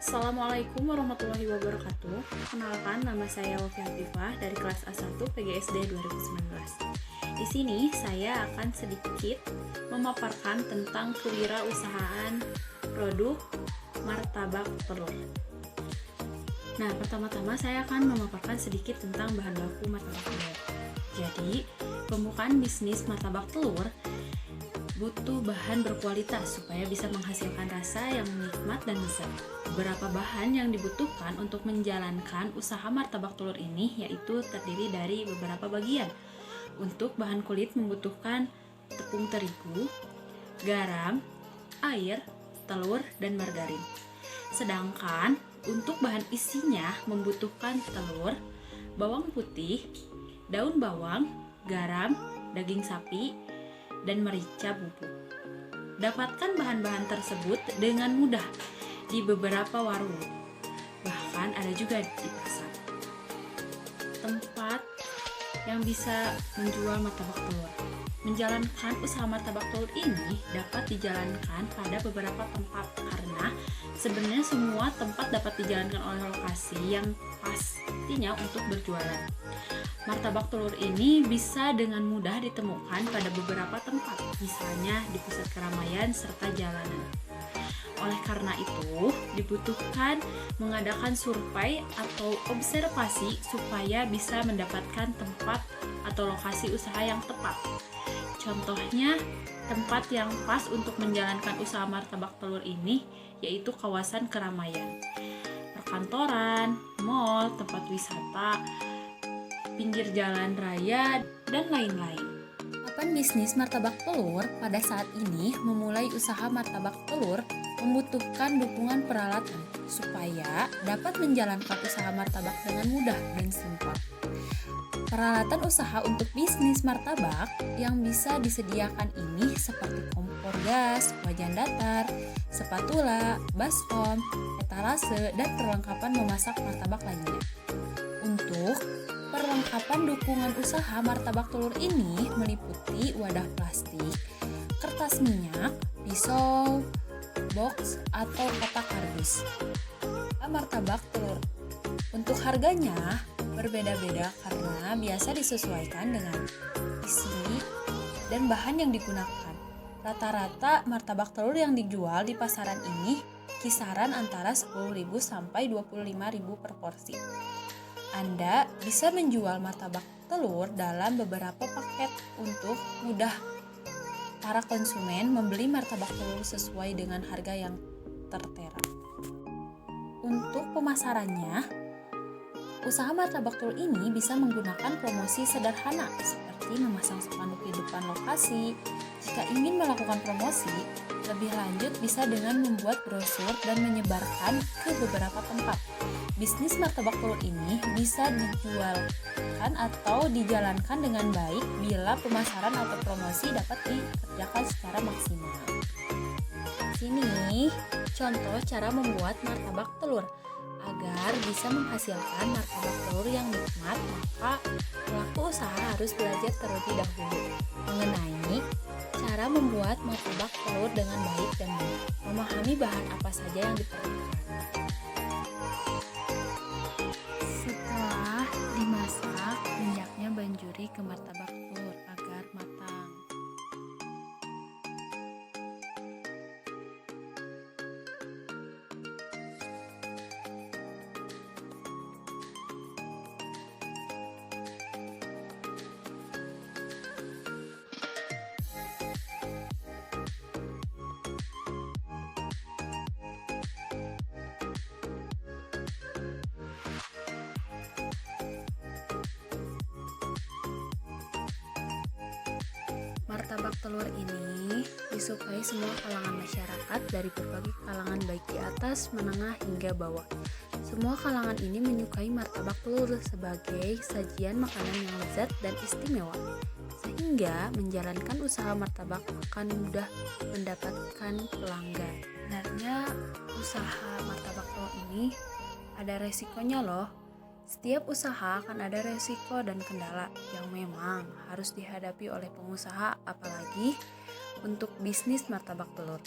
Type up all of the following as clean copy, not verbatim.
Assalamualaikum warahmatullahi wabarakatuh. Kenalkan, nama saya Wafi Hafifah dari kelas A1 PGSD 2019. Di sini saya akan sedikit memaparkan tentang kewirausahaan produk martabak telur. Nah, pertama-tama saya akan memaparkan sedikit tentang bahan baku martabak telur. Jadi, pembukaan bisnis martabak telur butuh bahan berkualitas supaya bisa menghasilkan rasa yang nikmat dan lezat. Beberapa bahan yang dibutuhkan untuk menjalankan usaha martabak telur ini yaitu terdiri dari beberapa bagian. Untuk bahan kulit membutuhkan tepung terigu, garam, air, telur, dan margarin. Sedangkan untuk bahan isinya membutuhkan telur, bawang putih, daun bawang, garam, daging sapi, dan merica bubuk. Dapatkan bahan-bahan tersebut dengan mudah di beberapa warung, bahkan ada juga di pasar. Tempat yang bisa menjual martabak telur. Menjalankan usaha martabak telur ini dapat dijalankan pada beberapa tempat karena sebenarnya semua tempat dapat dijalankan oleh lokasi yang pastinya untuk berjualan. Martabak telur ini bisa dengan mudah ditemukan pada beberapa tempat, misalnya di pusat keramaian serta jalanan. Oleh karena itu, dibutuhkan mengadakan survei atau observasi supaya bisa mendapatkan tempat atau lokasi usaha yang tepat. Contohnya, tempat yang pas untuk menjalankan usaha martabak telur ini yaitu kawasan keramaian, perkantoran, mal, tempat wisata, pinggir jalan raya, dan lain-lain. Kapan bisnis martabak telur pada saat ini memulai usaha martabak telur membutuhkan dukungan peralatan supaya dapat menjalankan usaha martabak dengan mudah dan simpel. Peralatan usaha untuk bisnis martabak yang bisa disediakan ini seperti kompor gas, wajan datar, spatula, baskom, etalase, dan perlengkapan memasak martabak lainnya. Untuk perlengkapan dukungan usaha martabak telur ini meliputi wadah plastik, kertas minyak, pisau, box, atau kotak kardus. Martabak telur untuk harganya berbeda-beda karena biasa disesuaikan dengan isi dan bahan yang digunakan. Rata-rata martabak telur yang dijual di pasaran ini kisaran antara 10.000 sampai 25.000 per porsi. Anda bisa menjual martabak telur dalam beberapa paket untuk mudah para konsumen membeli martabak telur sesuai dengan harga yang tertera. Untuk pemasarannya, usaha martabak telur ini bisa menggunakan promosi sederhana seperti memasang spanduk di depan lokasi. Jika ingin melakukan promosi, lebih lanjut bisa dengan membuat brosur dan menyebarkan ke beberapa tempat. Bisnis martabak telur ini bisa dijualkan atau dijalankan dengan baik bila pemasaran atau promosi dapat dikerjakan secara maksimal. Sini contoh cara membuat martabak telur. Agar bisa menghasilkan martabak telur yang nikmat, maka pelaku usaha harus belajar terlebih dahulu mengenai cara membuat martabak telur dengan baik dan mudah, memahami bahan apa saja yang diperlukan. Setelah dimasak, minyaknya banjuri ke martabak telur agar matang. Martabak telur ini disukai semua kalangan masyarakat dari berbagai kalangan baik di atas, menengah, hingga bawah. Semua kalangan ini menyukai martabak telur sebagai sajian makanan yang lezat dan istimewa, sehingga menjalankan usaha martabak akan mudah mendapatkan pelanggan. Sebenarnya usaha martabak telur ini ada resikonya loh. Setiap usaha akan ada resiko dan kendala yang memang harus dihadapi oleh pengusaha, apalagi untuk bisnis martabak telur.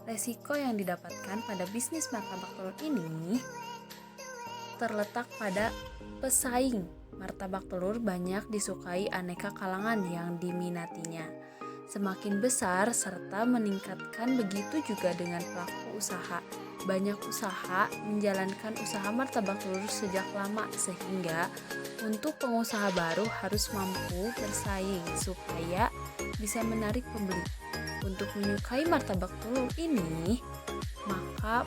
Resiko yang didapatkan pada bisnis martabak telur ini terletak pada pesaing. Martabak telur banyak disukai aneka kalangan yang diminatinya. Semakin besar serta meningkatkan, begitu juga dengan pelaku usaha. Banyak usaha menjalankan usaha martabak telur sejak lama, sehingga untuk pengusaha baru harus mampu bersaing supaya bisa menarik pembeli. Untuk menyukai martabak telur ini, maka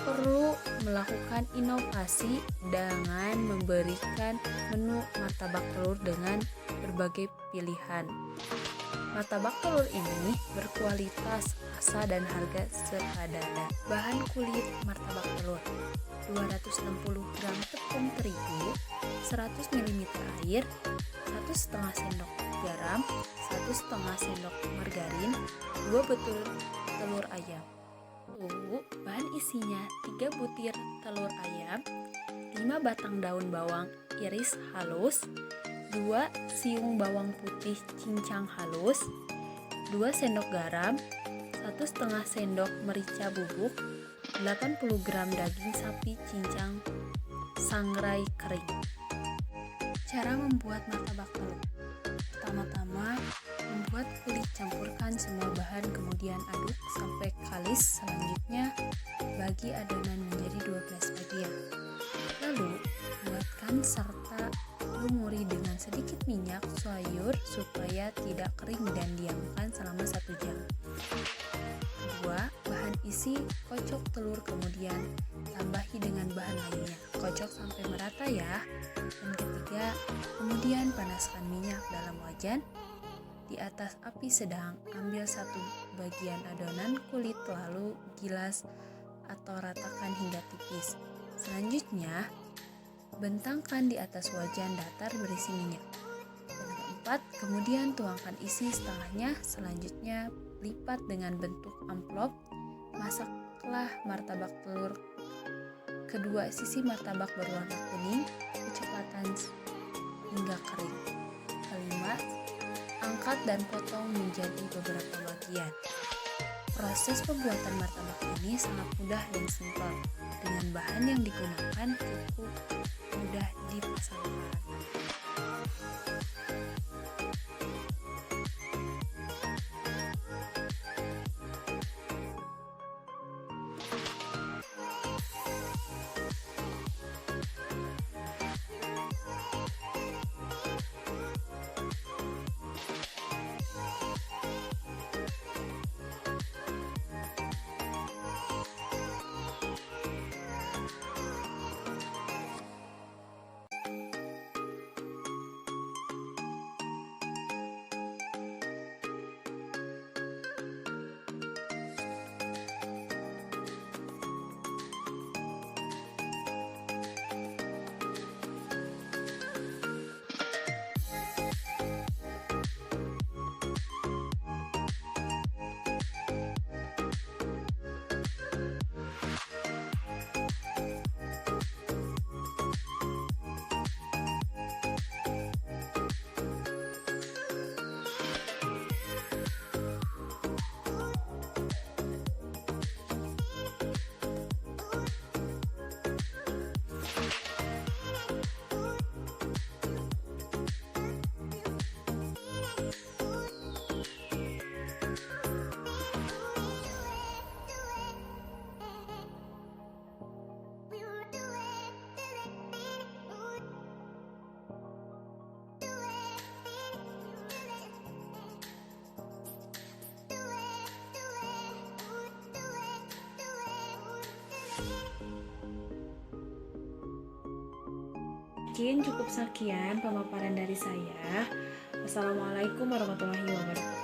perlu melakukan inovasi dengan memberikan menu martabak telur dengan berbagai pilihan. Martabak telur ini berkualitas, rasa dan harga sepadan. Bahan kulit martabak telur: 260 gram tepung terigu, 100 ml air, 1,5 sendok garam, 1,5 sendok margarin, 2 butir telur ayam. Lalu bahan isinya: 3 butir telur ayam, 5 batang daun bawang iris halus, 2 siung bawang putih cincang halus, 2 sendok garam, 1,5 sendok merica bubuk, 80 gram daging sapi cincang sangrai kering. Cara membuat martabak telur: pertama-tama, membuat kulit, campurkan semua bahan, kemudian aduk sampai kalis. Selanjutnya, bagi adonan menjadi 12 bagian. Lalu, buatkan serta lumuri dengan sedikit minyak sayur supaya tidak kering dan diamkan selama 1 jam. Kedua, bahan isi kocok telur, kemudian tambahi dengan bahan lainnya. Kocok sampai merata ya. Dan ketiga, kemudian panaskan minyak dalam wajan. Di atas api sedang, ambil 1 bagian adonan kulit lalu gilas atau ratakan hingga tipis. Selanjutnya, bentangkan di atas wajan datar berisi minyak. Dan keempat, kemudian tuangkan isi setengahnya. Selanjutnya, lipat dengan bentuk amplop. Masaklah martabak telur. Kedua sisi martabak berwarna kuning kecoklatan hingga kering. Kelima, angkat dan potong menjadi beberapa bagian. Proses pembuatan martabak ini sangat mudah dan simpel. Dengan bahan yang digunakan cukup mudah dipasarkan. Mungkin cukup sekian pemaparan dari saya. Wassalamualaikum warahmatullahi wabarakatuh.